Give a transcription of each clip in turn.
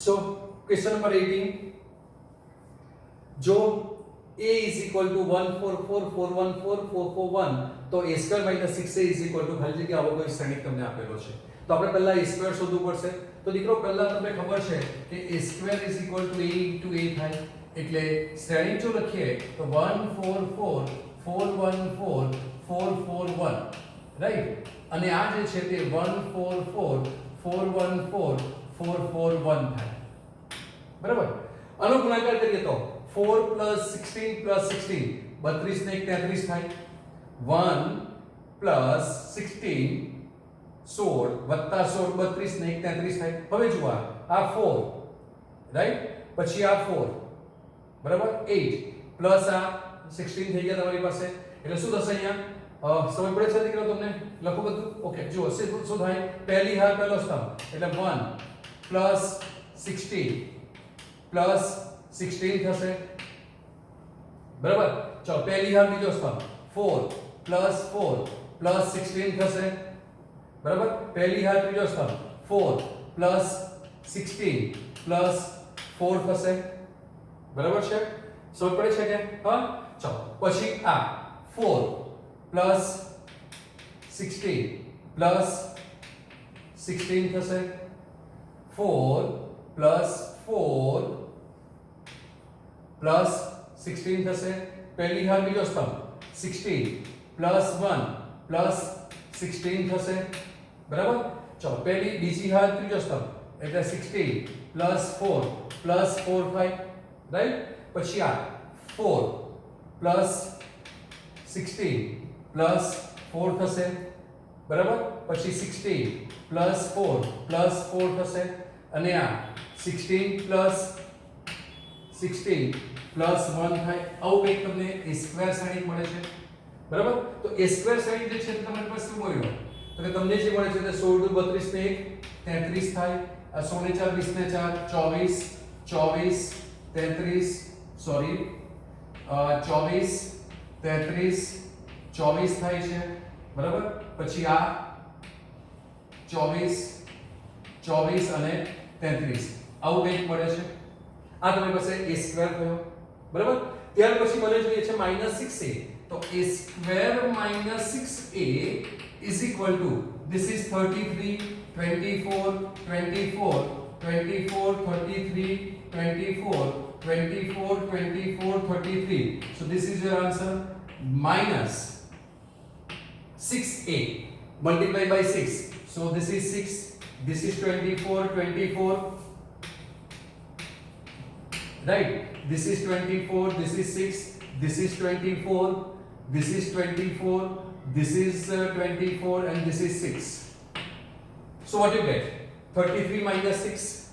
So question number 18, जो a is equal to 144414441 તો a square minus 6a is equal to ખાલી જગ્યા આવો કોઈ શ્રેણિક તમને આપેલો છે તો આપણે પહેલા a square શોધવું પડશે તો દીકરો પહેલા તમને ખબર છે કે a square is equal to a into a થાય એટલે શ્રેણિક જો લખીએ તો 14441441 રાઈટ અને આ જે છે તે 14441441 થાય બરાબર આનો ગુણાકાર કરીએ તો 4 plus 16 plus 16 32 ને 33 થાય 1 plus 16 16 વત્તા 16 32 ને 33 થાય હવે જુઓ આ 4 રાઈટ પછી આ 4 બરાબર 8 પ્લસ આ 16 થઈ ગયા તમારી પાસે એટલે શું થશે અહીંયા સમજ પડે છે દીકરો તમને લખો બધું ઓકે જુઓ શું થાય પહેલી હાર પહેલો સ્તંભ એટલે 1 plus 16 प्लस 16 થશે બરાબર ચલો પહેલી હાર બીજો સ્તંભ 4 પ્લસ 4 પ્લસ 16 થશે બરાબર પહેલી હાર ત્રીજો સ્તંભ 4 પ્લસ 16 પ્લસ 4 થશે બરાબર છે સમજ પડે છે કે હા ચલો પછી આ 4 પ્લસ 16 પ્લસ 16 થશે 4 પ્લસ 4 प्लस 16 થશે પહેલી હાર બીજો સ્તંભ 16 પ્લસ 1 પ્લસ 16 થશે બરાબર ચલો પહેલી બીજી હાર ત્રીજો સ્તંભ એટલે 16 પ્લસ 4 પ્લસ 4 થાય રાઈટ પછી આ 4 પ્લસ 16 પ્લસ 4 થશે બરાબર પછી 16 પ્લસ 4 પ્લસ 4 થશે અને આ 16 પ્લસ 16 પ્લસ 1 થાય આવું કંઈક તમને a સ્ક્વેર શ્રેણિક મળે છે બરાબર તો a સ્ક્વેર શ્રેણિક જે છે તમારી પાસે શું મળ્યું તો કે તમને જે મળે છે તે 16 * 32 ને 1 33 થાય આ 16 ને 4 20 ને 4 24 24 33 સોરી 24 33 24 થાય છે બરાબર પછી આ 24 24 અને 33 આવું કંઈક મળે છે આ તમારી પાસે a સ્ક્વેર થયો બરાબર ત્યાર પછી મને જોઈએ છે -6a તો a square -6a is equal to this is 33 24 24 24 33 24 24 24 33 so this is your answer -6a multiplied by 6 so this is 6 this is 24 24 right this is 24 this is 6 this is 24 this is 24 this is 24 and this is 6 so what you get 33 minus 6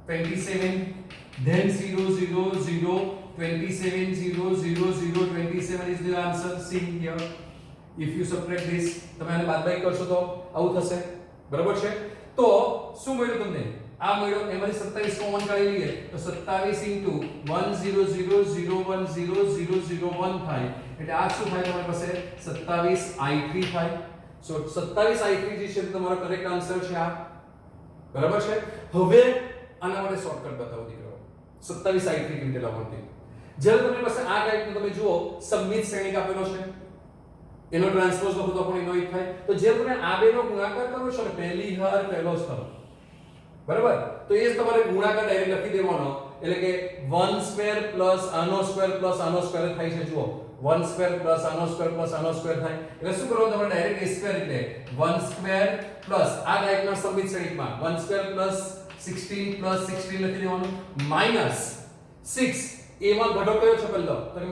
27 then 0 0 0 27 0 0 0 27 is the answer see here if you subtract this તમે આને બાદબાકી કરશો તો આવું થશે બરાબર છે તો શું મળ્યું તમને આ મળ્યો એમાંથી 27 કોમન કાઢી લઈએ તો 27 * 10000100001 થાય એટલે આ શું થાય તમારી પાસે 27i3 થાય સો 27i3 જે છે તમારો કરેક્ટ આન્સર છે આ બરાબર છે હવે આના માટે શોર્ટકટ બતાવો દીકરો 27i3 કેવી રીતે લાવવાની જ્યારે તમારી પાસે આ ટાઈપનું તમે જુઓ સમમિત શ્રેણિક આપેલો છે એનો ટ્રાન્સપોઝ લખો તો પણ એનો એક થાય તો જે તમે આ બેનો ગુણાકાર કરો છો ને પહેલી હાર પહેલો સ્તંભ બરાબર તો એ જ તમારે ગુણાકાર ડાયરેક્ટ લખી દેવાનો એટલે કે 1 સ્ક્વેર પ્લસ આનો સ્ક્વેર પ્લસ આનો સ્ક્વેર થાય છે જુઓ 1 સ્ક્વેર પ્લસ આનો સ્ક્વેર પ્લસ આનો સ્ક્વેર થાય એટલે શું કરવાનું તમારે ડાયરેક્ટ a સ્ક્વેર એટલે 1 સ્ક્વેર પ્લસ આ ટાઈપના સમમિત શ્રેણિકમાં 1 સ્ક્વેર પ્લસ 16 પ્લસ 16 લખી દેવાનું માઈનસ 6 એમાં ઘટો કયો છે પહેલો તો કે -6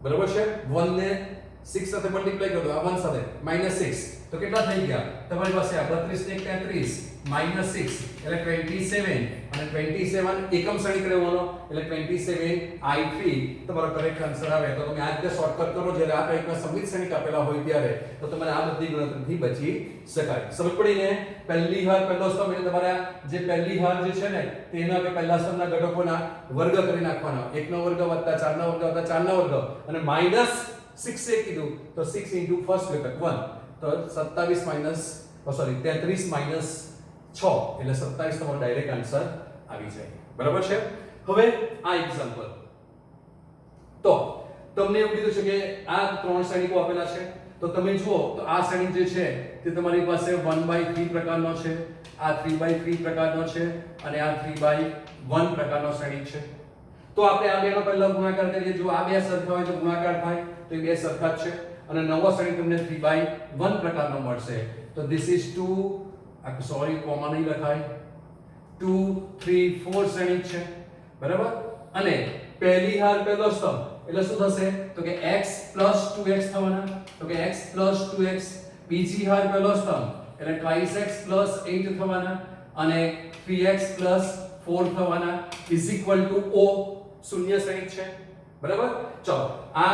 બરાબર છે 1 ને 6 સાથે મલ્ટીપ્લાય કરો આ 1 સાથે -6 તો કેટલા થઈ ગયા તમારી પાસે આ 32 ને 33 -6 એટલે 27 અને 27 એકમ શ્રેણિક રહેવાનો એટલે 27i3 તમારો કરેક્ટ આન્સર આવે તો તમે આ રીતે શોર્ટકટ કરો જ્યારે આ ટાઈપના સમમિત શ્રેણિક આપેલા હોય ત્યારે તો તમારે આ બધી ગણતરીથી બચી શકાય સમજ પડી ને પહેલી હાર પહેલો સ્તંભ એટલે તમારે જે પહેલી હાર જે છે ને તેના કે પહેલા સ્તંભના ઘટકોના વર્ગ કરી નાખવાના 1 નો વર્ગ વત્તા 4 નો વર્ગ વત્તા 4 નો વર્ગ અને માઈનસ 6 એ કીધું તો 6 * ફર્સ્ટ ઘટક 1 તો 27 માઈનસ 33 માઈનસ 6 6 એટલે 27 તમારો ડાયરેક્ટ આન્સર આવી જાય. બરાબર છે. હવે આ એક્ઝામ્પલ તો તમને એવું કીધું છે કે આ ત્રણ શ્રેણીકો આપેલા છે તો તમે જુઓ તો આ શ્રેણી જે છે તે તમારી પાસે 1/3 પ્રકારનો છે, આ 3/3 પ્રકારનો છે અને આ 3/1 પ્રકારનો શ્રેણી છે. તો આપણે આ બેનો પહેલા ગુણાકાર કરીએ. જો આ બે સરખા હોય તો ગુણાકાર થાય તો એ બે સરખા જ છે અને નવો શ્રેણી તમને 3/1 પ્રકારનો મળશે. તો this is 2 સોરી કોમા નહીં લખાય 2 3 4 શ્રેણી છે. બરાબર. અને પહેલી હાર પહેલો સ્તંભ એટલે શું થશે તો કે x 2x થવાના. તો કે x 2x. બીજી હાર પહેલો સ્તંભ એટલે twice x 8 થવાના અને 3x 4 થવાના is equal to o. શૂન્ય શ્રેણી છે. બરાબર. ચલો આ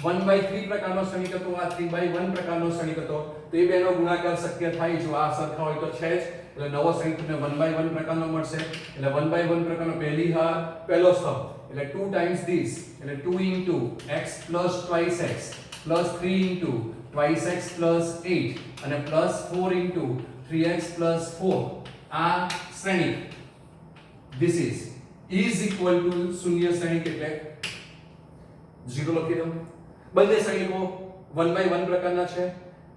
1/3 પ્રકારનો શ્રેણીક હતો, આ 3/1 પ્રકારનો શ્રેણીક હતો. તો એ બેનો ગુણાકાર શક્ય થાય જો આ સરખા હોય તો છે જ. એટલે નવો શ્રેણીક તમને 1/1 પ્રકારનો મળશે. એટલે 1/1 પ્રકારનો પહેલી હાર પહેલો સ્તંભ એટલે 2 times this એટલે 2 into x plus twice x plus 3 into twice x plus 8 અને plus 4 into 3x plus 4 આ શ્રેણી this is equal to શૂન્ય શ્રેણી એટલે 0 લખી દઉં. બંને શ્રેણીકો 1/1 પ્રકારના છે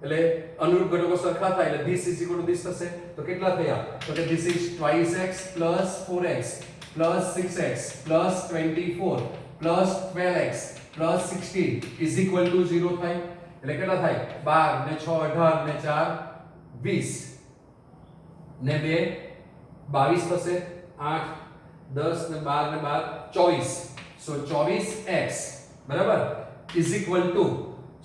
એટલે અનુરૂપ ઘટકો સરખા થાય એટલે this is equal to this થશે. તો કેટલા થયા તો કે this is twice x plus 4x plus 6x plus 24 plus 12x plus 16 is equal to 0 થાય. એટલે કેટલા થાય 12 ને 6 18 ને 4 20 ને 2 22 થશે. 8 10 ને 12 ને 12 24. સો 24x બરાબર is equal to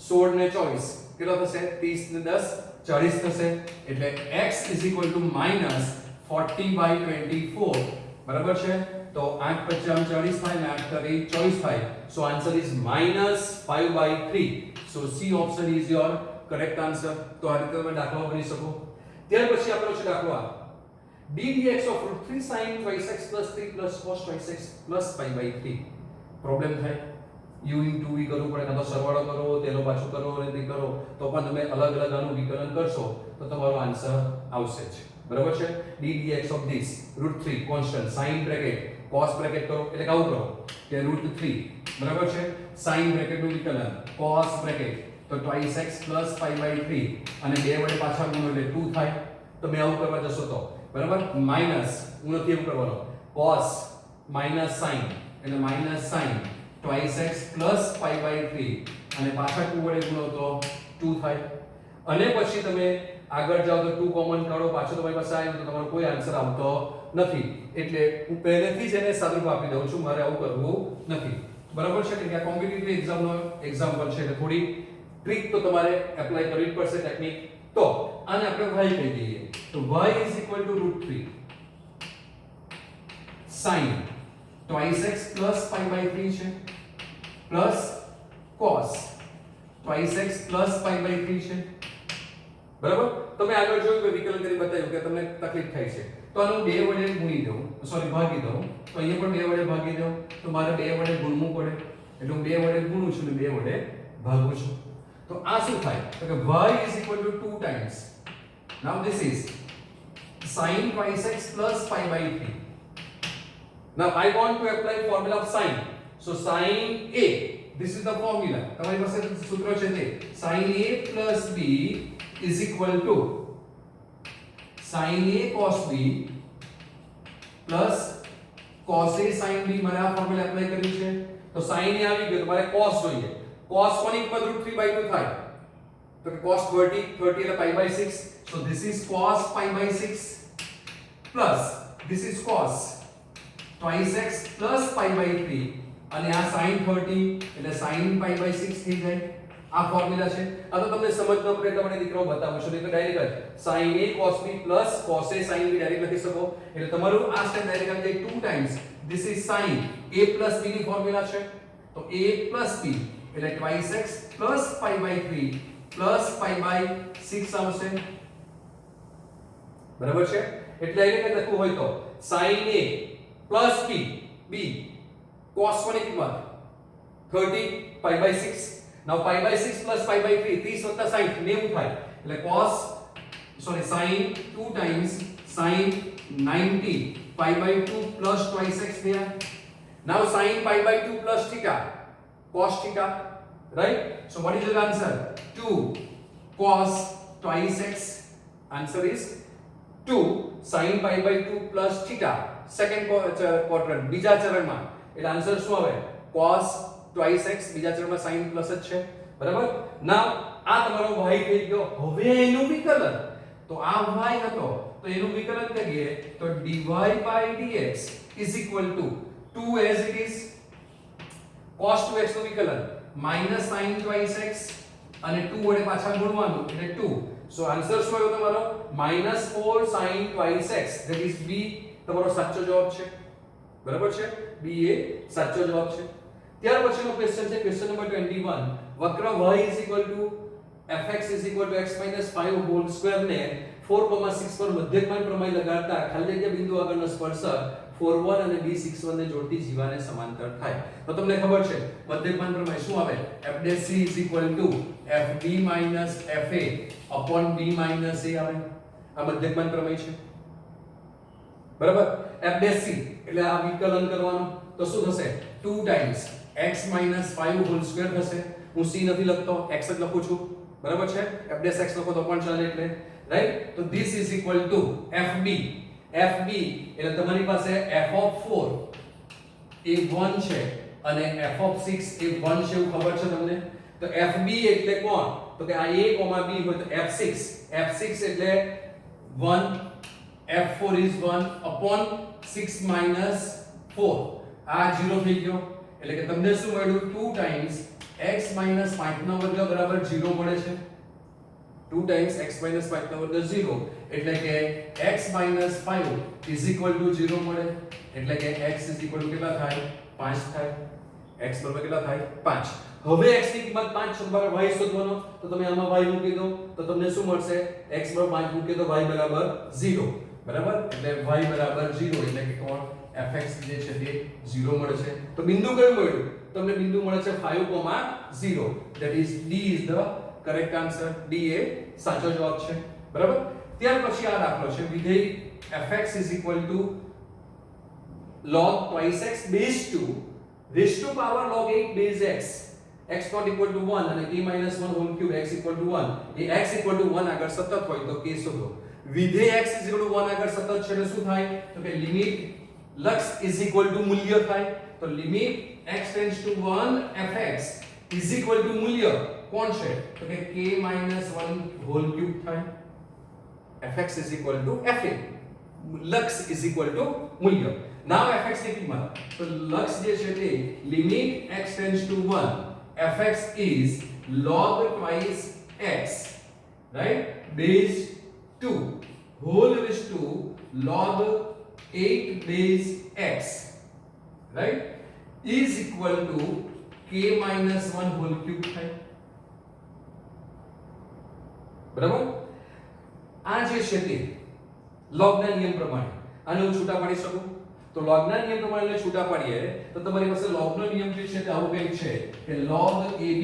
16 ને 24 કેટલો થશે 30 ને 10 40 થશે. એટલે x is equal to minus 40/24. બરાબર છે. તો 8 × 40 થાય ને 8 × 24 થાય. So answer is -5/3. So C option is your correct answer. તો આ રીતે તમે દાખલો કરી શકો. ત્યાર પછી આપણો છે દાખલો આ d dx of √3 sin twice x plus 3 plus cos twice x plus pi/3. Problem થાય u into v કરવું પડે કાં તો સરવાળો કરો તેનો પાછું કરો અને તે કરો તો પણ તમે અલગ અલગ આનું વિકલન કરશો તો તમારો આન્સર આવશે જ. બરાબર છે. d dx of this √3 constant sin bracket cos bracket કરો એટલે આવું કરો કે √3 બરાબર છે. sin બ્રેકેટ નું વિકલન cos બ્રેકેટ તો twice x plus pi/3 અને બે વડે પાછા ગુણો એટલે 2 થાય. તમે આવું કરવા જશો તો બરાબર માઈનસ હું નથી એવું કરવાનો cos minus sin એટલે minus sin twice x plus pi/3 અને પાછા 2 વડે ગુણો તો 2 થાય. અને પછી તમે આગળ જાઓ તો 2 કોમન કાઢો પાછો તમારી પાસે આવ્યો તો તમારો કોઈ આન્સર આવતો નથી. એટલે હું પહેલેથી જ એને સાદુરૂપ આપી દઉં છું. મારે આવું કરવું નથી. બરાબર છે કે આ કોમ્પિટિટિવ એક્ઝામનો એક્ઝામ્પલ છે એટલે થોડી ટ્રીક તો તમારે એપ્લાય કરવી જ પડશે ટેકનિક. તો આને આપણે y કહી દઈએ. તો y is equal to √3 sin twice x plus pi/3 છે plus cos twice x plus pi/3 છે. બરાબર. તમે આગળ જોયું કે વિકલન કરી બતાવ્યું કે તમને તકલીફ થાય છે તો આનું 2 વડે ગુણી દઉં સોરી ભાગી દઉં તો અહીંયા પણ 2 વડે ભાગી દઉં તો મારે 2 વડે ગુણવું પડે એટલે હું 2 વડે ગુણું છું અને 2 વડે ભાગું છું. તો આ શું થાય તો કે y is equal to 2 times now this is sin twice x plus pi/3. now I want to apply formula of sin. so sin a this is the formula તમારી પાસે સૂત્ર છે તે sin a plus b is equal to sin a cos b plus cos a sin b. મારે આ formula apply કરવી છે તો sin a આવી ગયો તમારે cos જોઈએ. cos કોની કિંમત √3/2 થાય તો કે cos 30 એટલે pi/6. so this is cos pi/6 plus this is cos twice x plus pi/3 અને આ sin 30 એટલે sin pi/6 થઈ જાય. આ ફોર્મ્યુલા છે. આ તો તમને સમજ ન પડે એટલે મને દીકરાઓ બતાવું છું નહીં તો ડાયરેક્ટ જ sin a cos b plus cos a sin b direct લખી શકો. એટલે તમારું આ સ્ટેપ ડાયરેક્ટ આવી જાય 2 times this is sin a plus b ની ફોર્મ્યુલા છે તો a plus b એટલે twice x plus pi/3 plus pi/6 આવશે. બરાબર છે. એટલે એને કઈ લખવું હોય તો sin a plus b cos કોની કિંમત 30 pi/6. now pi/6 plus pi/3 30 + 60 90 થાય એટલે cos sin 2 times sin 90 pi by 2 plus twice x there. Now sin pi by 2 plus theta cos theta, right? So what is the answer? 2 cos twice x. Answer is 2 sin pi by 2 plus theta. Second quadrant બીજા ચરણમાં એટલે answer શું આવે? cos twice x. બીજા ચરણમાં sin plus જ છે, બરાબર? નાઉ આ તમારો y થઈ ગયો. હવે એનું વિકલન, તો આ y હતો તો એનું વિકલન કરીએ તો dy by dx is equal to 2 as it is cos 2x નું વિકલન minus sin twice x અને 2 વડે પાછા ગુણવાનું એટલે 2. સો આન્સર શું આવ્યો તમારો? -4 sin twice x. That is b તમારો સાચો જવાબ છે, બરાબર છે? b એ સાચો જવાબ છે. ત્યાર પછીનો ક્વેશ્ચન છે ક્વેશ્ચન નંબર 21. વક્ર y fx x 5 whole square ને 4,6 પર મધ્યકમાન પ્રમેય લગાડતા ખાલી જગ્યા બિંદુ આગળનો સ્પર્શક 4,1 અને b6,1 ને જોડતી જીવાને સમાંતર થાય. તો તમને ખબર છે મધ્યકમાન પ્રમેય શું આવે? fc fb fa b a આવે. આ મધ્યકમાન પ્રમેય છે, બરાબર? fc એટલે આ વિકલન કરવાનું તો શું થશે? 2 ટાઈમ્સ x 5 હોલ સ્ક્વેર થશે. હું c નથી લખતો, x જ લખું છું, બરાબર છે? fx લખો તો પણ ચાલે એટલે, રાઈટ? તો this is equal to fb એટલે તમારી પાસે f4 એ 1 છે અને f6 એ 1 છે એવું ખબર છે તમને? તો fb એટલે કોણ? તો કે આ a, b હોય તો f6 એટલે 1, f4 is 1 upon 6 minus 4. આ 0 થઈ ગયો એટલે કે તમને શું મળ્યું? 2 ટાઈમ્સ x 5 નો વર્ગ બરાબર 0 મળે છે. 2 ટાઈમ્સ x 5 નો વર્ગ 0 એટલે કે x 5 is equal to 0 મળે એટલે કે x is equal to કેટલા થાય? 5 થાય. x બરાબર કેટલા થાય? 5. હવે x ની કિંમત 5 છે, તમારે y શોધવાનો તો તમે આમાં y મૂકી દો તો તમને શું મળશે? x બરાબર 5 મૂકી દો y બરાબર 0, બરાબર? એટલે y બરાબર 0 એટલે કે કોણ? fx જે છે તે 0 મળે છે. તો બિંદુ કયું મળ્યું? તમને બિંદુ મળે છે 5,0. that is d is the correct answer. d એ સાચો જવાબ છે, બરાબર? ત્યાર પછી આ દાખલો છે વિધેય fx is equal to log twice x base 2 raised to power log 8 base x x not equal to 1 અને k minus 1 whole cube x equal to 1. A x equal to 1 આગળ સતત હોય તો k શોધો. વિધેય x is equal to 1 આગળ સતત છે એટલે શું થાય? તો કે લિમિટ લક્ષ is equal to મૂલ્ય થાય. તો limit x tends to 1 fx is equal to મૂલ્ય કોણ છે? તો કે k minus 1 whole cube થાય. fx is equal to fa. લક્ષ is equal to મૂલ્ય. now fx ની કિંમત તો લક્ષ જે છે તે limit x tends to 1 fx is log twice x, right, base 2 whole raised to log 8 base x, right, is equal to k minus 1 whole cube થાય. બરાબર? આ જે છે તે લોગના નિયમ પ્રમાણે આને હું છૂટા પાડી શકું. તો લોગના નિયમ પ્રમાણે છૂટા પાડીએ તો તમારી પાસે લોગનો નિયમ જે છે તે આવું કંઈક છે કે log ab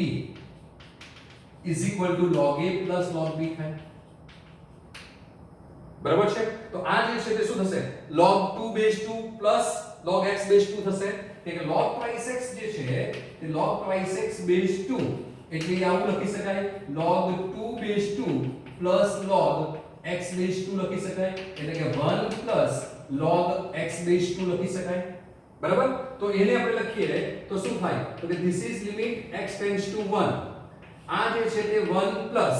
is equal to log a plus log b થાય. બરાબર છે? તો આ જે છે તે શું થશે? log 2 base 2 plus log x base 2 થશે. કે log twice x જે છે તે log twice x base 2 એટલે આવું લખી શકાય log 2 base 2 plus log x base 2 લખી શકાય એટલે કે 1 plus log x base 2 લખી શકાય. બરાબર? તો એને આપણે લખીએ તો શું થાય? તો કે this is limit x tends to 1. આ જે છે તે 1 plus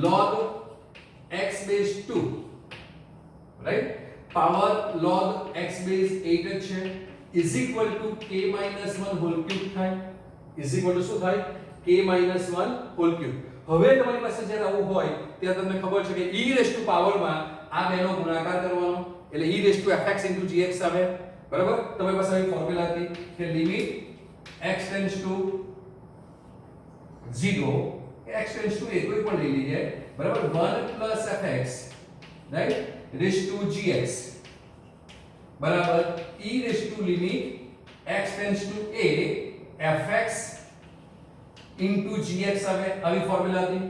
log x base 2, right, power log x base 8 જ છે is equal to k minus 1 whole cube થાય. is equal to શું થાય? k minus 1 whole cube. હવે તમારી પાસે જ્યારે આવું હોય ત્યારે તમને ખબર છે કે e raised to power માં આ બેનો ગુણાકાર કરવાનો એટલે e raised to fx into gx આવે. બરાબર? તમારી પાસે આવી ફોર્મ્યુલા હતી કે limit x tends to 0 x tends to a કોઈ પણ લઈ લઈએ, બરાબર, 1 plus fx, right, raised to gx બરાબર e raised to limit x tends to a fx into gx આવે. આવી ફોર્મ્યુલા હતી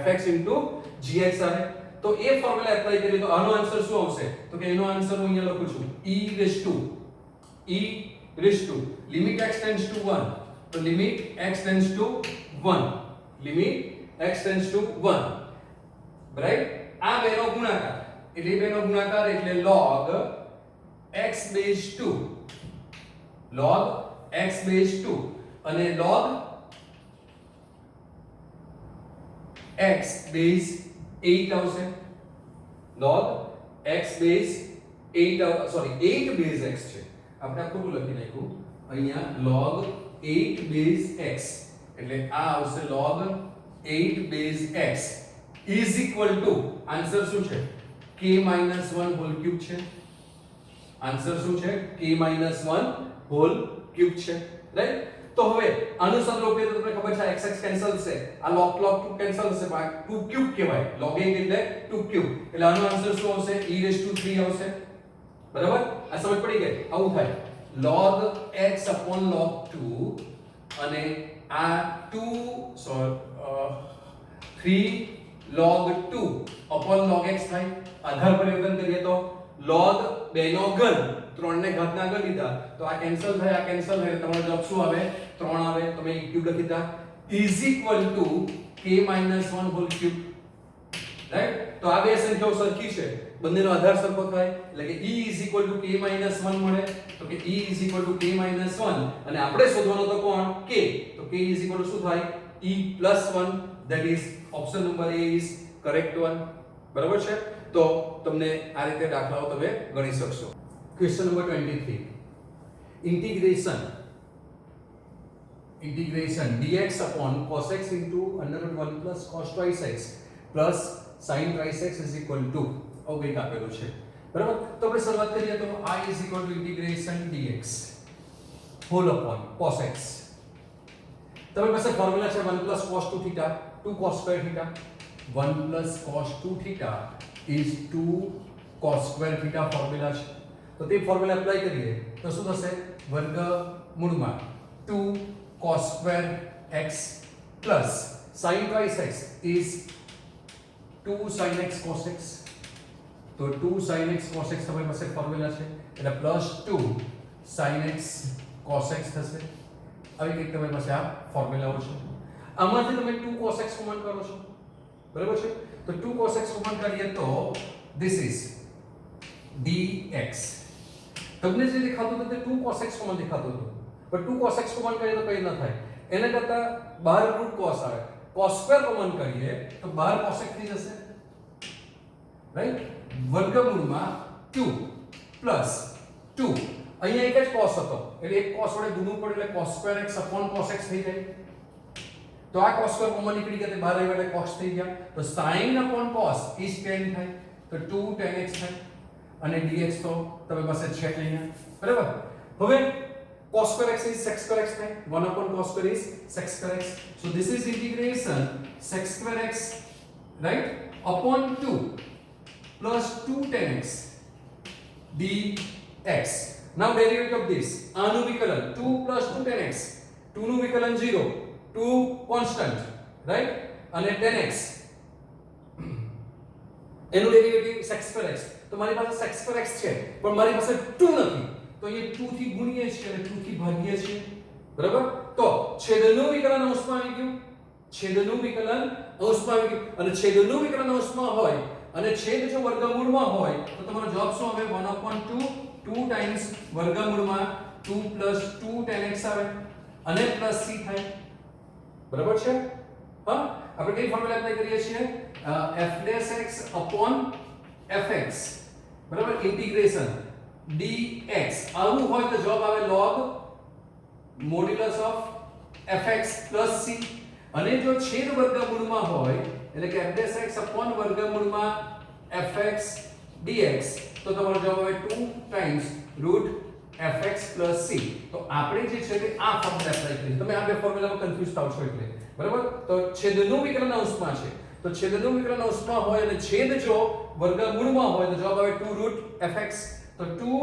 fx into gx આવે. તો એ ફોર્મ્યુલા એપ્લાય કરીએ તો આનો આન્સર શું આવશે તો કે એનો આન્સર હું અહીંયા લખું છું e raised to limit x tends to 1 તો limit x tends to 1 right આ બેનો ગુણાકાર એટલે log x base 2 અને log x base 8 આવશે log x base 8 base x છે આપણે આ ખોટું લખી નાખ્યું અહીંયા log 8 base x એટલે આ આવશે log 8 base x is equal to answer શું છે k - 1 whole cube છે આન્સર શું છે k - 1 whole cube છે રાઈટ તો હવે આનું સદરૂપ તો તમને ખબર છે x x કેન્સલ થશે આ log 2 કેન્સલ થશે 2 ક્યુબ કહેવાય log 8 એટલે 2 ક્યુબ એટલે આનો આન્સર શું આવશે e raised to 3 આવશે બરાબર આ સમજ પડી ગઈ આવું થાય log x upon log 2 અને આ 3 log 2 upon log x થાય આધાર પરિવર્તન કરીએ તો log 2 નો ઘન 3 ને ઘાતના આગળ લીધા તો આ કેન્સલ થાય એટલે તમારો જવાબ શું આવે 3 આવે તમે ક્યુબ લખી દીધા is equal to k - 1 whole cube right તો આ બે સંખ્યાઓ સરખી છે બંનેનો આધાર સરખો થાય એટલે કે e is equal to k - 1 મળે તો કે e is equal to k - 1 અને આપણે શોધવાનો તો કોણ k તો k is equal to શું થાય e plus 1 that is option number a is correct one બરાબર છે તો તમને આ રીતે દાખલાઓ તમે ગણી શકશો question number 23 integration dx upon cos x into under root 1 plus cos twice x plus sin twice x is equal to આવું કંઈક આપેલું છે બરાબર તો આપણે શરૂઆત કરીએ તો I is equal to integration dx whole upon cos x તમારી પાસે ફોર્મ્યુલા છે 1 plus cos 2 theta 2 cos square theta 1 plus cos 2 theta is 2 cos square theta formula છે તો તે ફોર્મ્યુલા એપ્લાય કરીએ તો શું થશે વર્ગમૂળમાં 2 cos square x plus sin twice x is 2 sin x cos x તો 2 sin x cos x તમારી પાસે ફોર્મ્યુલા છે એટલે plus 2 sin x cos x થશે આવી કંઈક તમારી પાસે આ ફોર્મ્યુલાઓ છે આમાંથી તમે 2 cos x કોમન કરો છો બરાબર છે તો 2 cos x કોમન કરીએ તો this is dx તમને જે દેખાતું હતું તે 2 cos x કોમન દેખાતું હતું પણ 2 cos x કોમન કરીએ તો કઈ ન થાય એના કરતા બહાર રૂટ cos આવે cos સ્ક્વેર કોમન કરીએ તો બહાર cos x થઈ જશે રાઈટ વર્ગમૂળમાં 2 પ્લસ 2 અહીંયા એક જ cos હતો એટલે એક cos વડે ગુણવું પડે એટલે cos square x upon cos x થઈ જાય તો આ cos સ્ક્વેર કોમન નીકળી ગયા તે બહાર આવ્યા એટલે cos થઈ ગયા તો sin upon cos is tan થાય તો 2 tan x થાય અને dx તો તમે પાસે છે અહીંયા બરાબર હવે cos square x is sec square x થાય 1 upon cos square is sec square x so this is integration sec square x right upon 2 plus 2 tan x dx now derivative of this આનું વિકલન 2 plus 2 tan x 2 નું વિકલન 0 2 constant right અને tan x એનું derivative sec square x તો મારી પાસે sec square x છે પણ મારી પાસે 2 નથી તો એ 2 થી ગુણીએ છીએ અને 2 થી ભાગીએ છીએ બરાબર તો છેદનું વિકલન અંશમાં આવી ગયું છેદનું વિકલન અંશમાં આવી ગયું અને છેદનું વિકલન અંશમાં હોય અને છેદ જો વર્ગમૂળમાં હોય તો તમારો જવાબ શું આવે 1/2 2 ટાઈમ્સ વર્ગમૂળમાં 2 plus 2 tan x આવે અને પ્લસ c થાય બરાબર છે હા આપણે કઈ ફોર્મ્યુલા એપ્લાય કરીએ છીએ f'(x) upon fx બરાબર ઇન્ટિગ્રેશન dx આવું હોય તો જવાબ આવે log modulus of fx plus c અને જો છેદ વર્ગમૂળમાં હોય એટલે કે f'(x) upon વર્ગમૂળમાં fx dx તો તમારો જવાબ આવે 2 times root fx plus c તો આપણે જે છે તે આ ફોર્મ્યુલા એપ્લાય કરીએ તમે આ બે ફોર્મ્યુલામાં કન્ફ્યુઝ થાવ છો એટલે બરાબર તો છેદનું વિકલન અંશમાં છે તો છેદનું વિકલન અંશમાં હોય અને છેદ જો વર્ગમૂળમાં હોય તો જવાબ આવે 2 રૂટ fx તો 2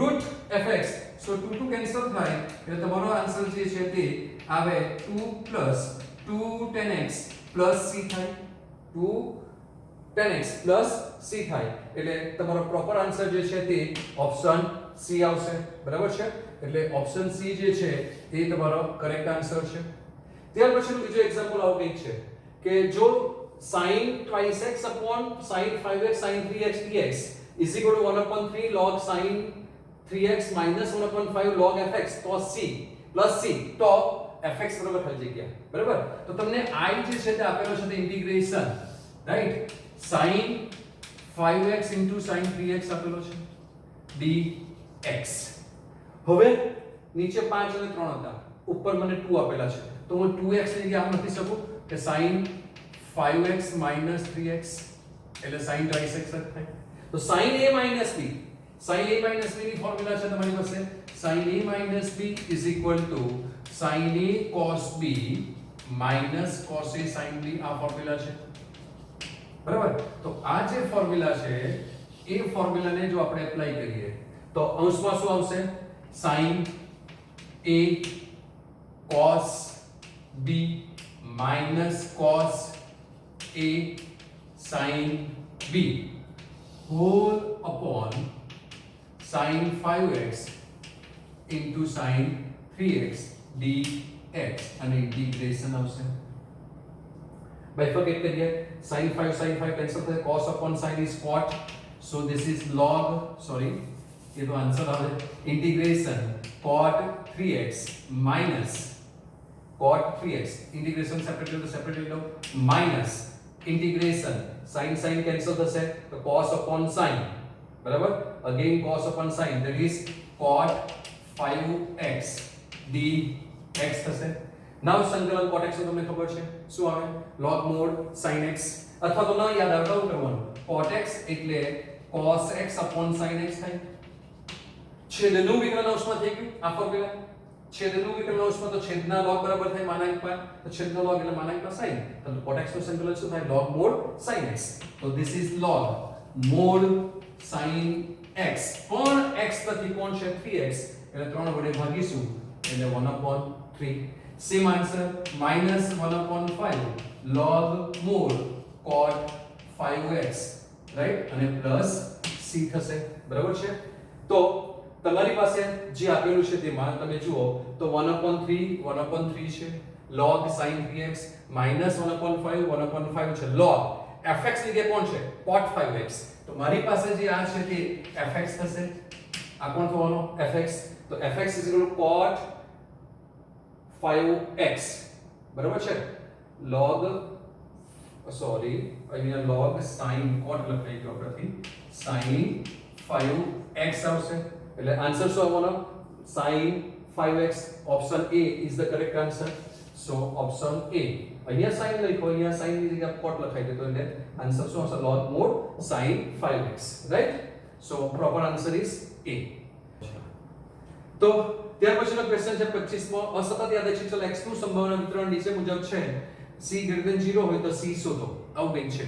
રૂટ fx સો 2 2 કેન્સલ થાય એટલે તમારો આન્સર જે છે તે આવે 2 plus 2 tan x plus c થાય 2 10x પ્લસ c થાય એટલે તમારો પ્રોપર આન્સર જે છે તે ઓપ્શન c આવશે બરાબર છે એટલે ઓપ્શન c જે છે એ તમારો કરેક્ટ આન્સર છે ત્યાર પછીનું બીજું એક્ઝામ્પલ આવું કંઈક છે કે જો sin twice x upon sin 5x sin 3x dx is equal to 1/3 log sin 3x minus 1/5 log fx cos c plus c તો fx બરાબર ખાલી જગ્યા બરાબર તો તમને i જે છે તે આપેલો છે તે integration right sin 5x sin 3x આપેલો છે dx હવે નીચે 5 અને 3 હતા ઉપર મને 2 આપેલા છે તો હું 2x ની જગ્યાએ આમ લખી શકું કે sin 5x minus 3x એટલે sin twice x થાય તો sin a minus b sin a minus b ની ફોર્મ્યુલા છે તમારી પાસે sin a minus b is equal to sin a cos b minus cos a sin b આ formula છે બરાબર તો આ જે ફોર્મ્યુલા છે એ ફોર્મ્યુલાને જો આપણે એપ્લાય કરીએ તો અંશમાં શું આવશે sin a cos b minus cos a sin b whole upon sin 5x into sin 3x dx અને ઇન્ટિગ્રેશન આવશે બાયફર્કેટ કરીએ sin 5 cancel થાય cos upon sin is cot so this is log sorry ये तो answer આવે integration cot 3x minus cot 3x integration separate लो minus integration sin cancel થશે તો cos upon sin બરાબર again cos upon sin that is cot 5x dx થશે now સંકલન cot x તમને ખબર છે શું આવે log mod sin x અથવા તો ન યાદ આવે તો કરવાનું cot x એટલે cos x upon sin x થાય છેદનું વિકલન અંશમાં થઈ ગયું આ ફોર્મ્યુલા છેદનું વિકલન અંશમાં તો છેદના log બરાબર થાય માનાંક પર તો છેદનો log એટલે માનાંક પર sin તો cot x નું સંકલન શું થાય log mod sin x તો this is log mod sin x પણ x નથી કોણ છે 3x એટલે 3 વડે ભાગીશું એટલે 1/3 same answer -1/5 log mod cot 5x right અને પ્લસ c થશે બરાબર છે તો તમારી પાસે જે આપેલું છે તેમાં તમે જુઓ તો 1/3 છે log sin 3x -1/5 1/5 છે log fx ની જગ્યાએ કોણ છે cot 5x તો મારી પાસે જે આ છે તે fx થશે આ કોણ થવાનો fx તો fx cot 5x બરાબર છે log સોરી અહીંયા log sin cot લખાઈ ગયો પ્રતિ sin 5x આવશે એટલે આન્સર શું આવવાનો sin 5x option A is the correct answer so option A અહીંયા sin લખ્યો અહીંયા sin ની જગ્યાએ cot લખાઈ દીધો એટલે આન્સર શું આવશે log mod sin 5x right so proper answer is A તો ત્યાર પછીનો ક્વેશ્ચન છે 25મો અસતત યાદચ્છિક ચલ x નું સંભાવના વિતરણ નીચે મુજબ છે c > 0 હોય તો c શોધો આવું કંઈક છે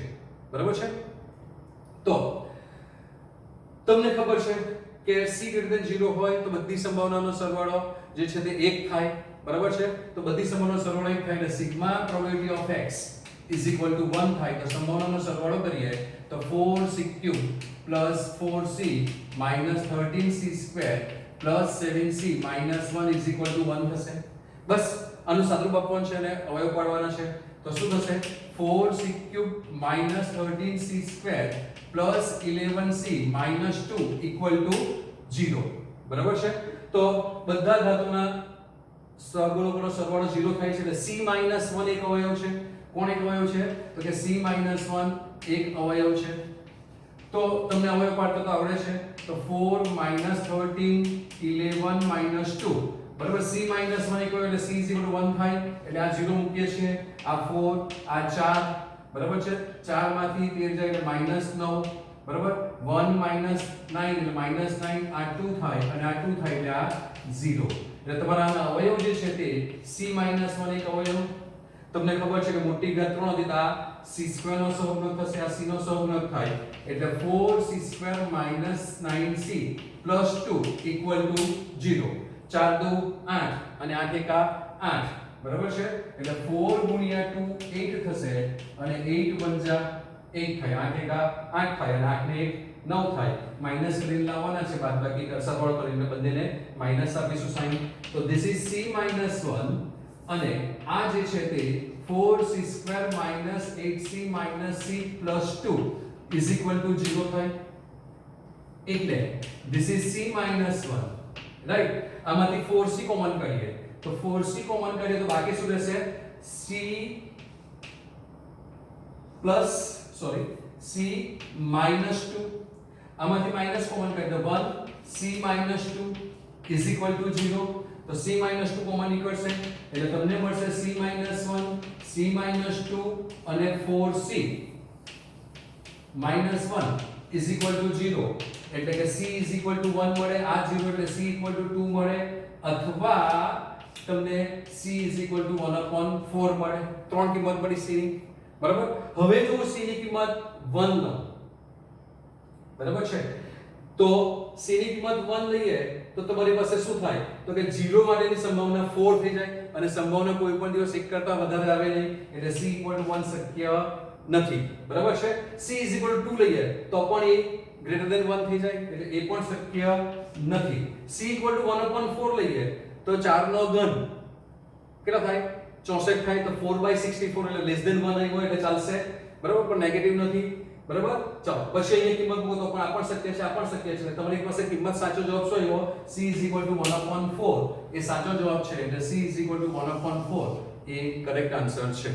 બરાબર છે તો તમને ખબર છે કે c > 0 હોય તો બધી સંભાવનાનો સરવાળો જે છે તે 1 થાય બરાબર છે તો બધી સંભાવનાનો સરવાળો 1 થાય એટલે સિગ્મા પ્રોબેબિલિટી ઓફ x = 1 થાય તો સંભાવનાનો સરવાળો કરીએ તો 4c³ + 4c - 13c² + 7c - 1 = 1 થશે બસ આનું સાદુરૂપ આપવાનું છે અને અવયવ પાડવાના છે તો શું થશે 4c³ - 13c² + 11c - 2 = 0 બરાબર છે તો બધા ધાતુના સહગુણકોનો સરવાળો 0 થાય છે એટલે c - 1 એક અવયવ છે કોણ એક અવયવ છે તો કે c - 1 એક અવયવ છે તો તમને અવયવ પાડતા તો આવડે છે તો 4 - 13 11 - 2 બરાબર c - 1 એક અવયવ એટલે c = 1 થાય એટલે આ 0 મૂકીએ છીએ આ 4 આ 4 બરાબર છે 4 માંથી 13 જાય એટલે -9 બરાબર 1 - 9 એટલે -9 આ 2 થાય અને આ 2 થાય એટલે આ 0 એટલે તમારા આ અવયવ જે છે તે c - 1 એક અવયવ તમને ખબર છે કે મોટી ઘાત 3 હતી તો આ c² નો સહગુણક થશે આ c નો સહગુણક થાય એટલે 4c² - 9c + 2 = 0 4 2 8 અને 8 એકા 8 બરાબર છે એટલે 4 * 2 8 થશે અને 8 * 8 થાય, 8 એકા 8 થાય અને 8 ને 1 9 થાય. માઈનસ કરીને લાવવાના છે, બાદબાકી સરવાળો કરીને બંનેને માઈનસ આપીશું સાઈન. તો ધીસ ઇઝ c - 1 અને આ જે છે તે 4c² - 8c - c + 2 is equal to 0 થાય. એટલે ધીસ ઇઝ c - 1, રાઈટ. આમાંથી 4c કોમન કાઢીએ તો 4c કોમન કાઢીએ તો બાકી શું રહેશે? c -2. આમાંથી માઈનસ કોમન કાઢી દો 1 c - 2 ઇઝ ઇક્વલ ટુ 0. તો c - 2 કોમન નીકળશે એટલે તમને મળશે c - 1 c - 2 અને 4c - 1 ઇઝ ઇક્વલ ટુ 0. એટલે કે c ઇઝ ઇક્વલ ટુ 1 મળે, આ 0 એટલે c ઇક્વલ ટુ 2 મળે, અથવા તમને c ઇઝ ઇક્વલ ટુ 1/4 મળે. ત્રણ કિંમત મળી c ની, બરાબર. હવે જો c ની કિંમત 1 લો, બરાબર છે, તો c ની કિંમત 1 લઈએ તો તમારી પાસે શું થાય? તો કે 0 માટેની સંભાવના 4 થઈ જાય અને સંભાવના કોઈ પણ દિવસ 1 કરતા વધારે આવે નહીં, એટલે c = 1 શક્ય નથી, બરાબર છે. c = 2 લઈએ તો પણ એ ગ્રેટર ધેન 1 થઈ જાય, એટલે એ પણ શક્ય નથી. c = 1/4 લઈએ તો 4 નો ઘન કેટલા થાય? 64 થાય. તો 4/64 એટલે લેસ ધેન 1 આવ્યો એટલે ચાલશે, બરાબર, પણ નેગેટિવ નથી, બરાબર. ચાલો પછી અહીંયા કિંમત મૂકો તો પણ આ પણ શક્ય છે, આ પણ શક્ય છે. તમારી પાસે કિંમત સાચો જવાબ શું આવ્યો? c = 1/4 એ સાચો જવાબ છે, એટલે c = 1/4 એ કરેક્ટ આન્સર છે.